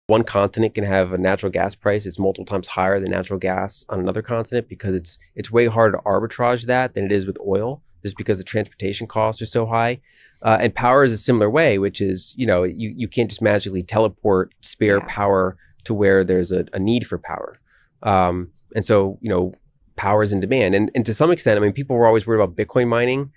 one continent can have a natural gas price that's multiple times higher than natural gas on another continent because it's way harder to arbitrage that than it is with oil, just because the transportation costs are so high. And power is a similar way, which is, you can't just magically teleport spare power to where there's a need for power. And so, power is in demand. And to some extent, I mean, people were always worried about Bitcoin mining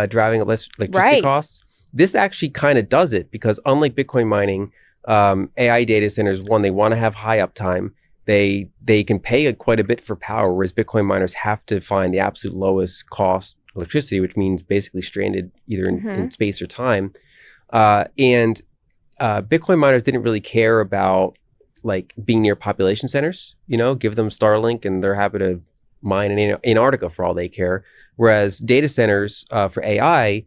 driving up less electricity costs. This actually kind of does it, because unlike Bitcoin mining, AI data centers, one, they want to have high uptime. They can pay quite a bit for power, whereas Bitcoin miners have to find the absolute lowest cost electricity, which means basically stranded either in space or time. And Bitcoin miners didn't really care about like being near population centers, give them Starlink and they're happy to mine in Antarctica for all they care. Whereas data centers for AI,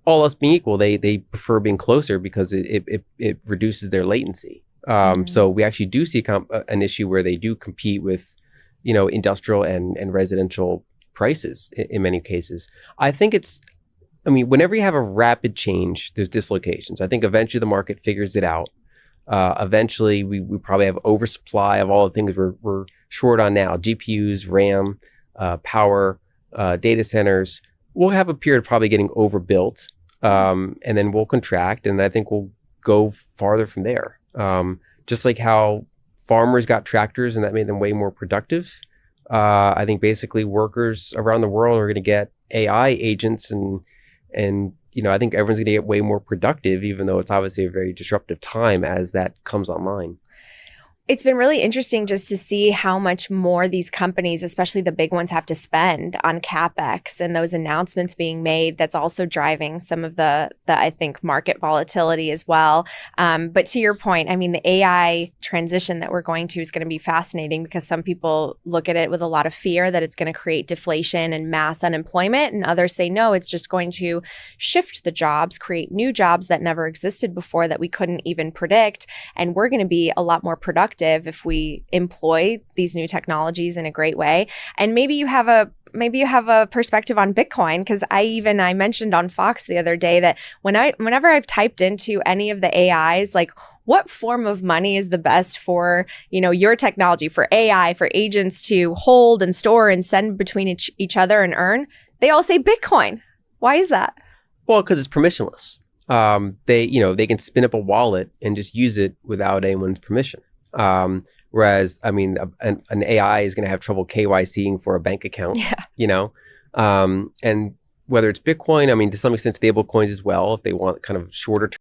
all else being equal, they prefer being closer because it reduces their latency. So we actually do see an issue where they do compete with, industrial and residential prices in many cases. I mean, whenever you have a rapid change, there's dislocations. I think eventually the market figures it out. Eventually we probably have oversupply of all the things we're short on now: GPUs, RAM, power, data centers. We'll have a period of probably getting overbuilt, and then we'll contract, and I think we'll go farther from there. Just like how farmers got tractors and that made them way more productive. I think basically workers around the world are going to get AI agents, and I think everyone's going to get way more productive, even though it's obviously a very disruptive time as that comes online. It's been really interesting just to see how much more these companies, especially the big ones, have to spend on CapEx, and those announcements being made. That's also driving some of the I think, market volatility as well. But to your point, I mean, the AI transition that we're going to is going to be fascinating, because some people look at it with a lot of fear that it's going to create deflation and mass unemployment. And others say, no, it's just going to shift the jobs, create new jobs that never existed before that we couldn't even predict. And we're going to be a lot more productive if we employ these new technologies in a great way. And maybe you have a perspective on Bitcoin, because I mentioned on Fox the other day that whenever I've typed into any of the AIs, like, what form of money is the best for, your technology, for AI, for agents to hold and store and send between each other and earn, they all say Bitcoin. Why is that? Well, because it's permissionless. They can spin up a wallet and just use it without anyone's permission. Whereas, I mean, an AI is going to have trouble KYCing for a bank account, and whether it's Bitcoin, I mean, to some extent, stable coins as well, if they want kind of shorter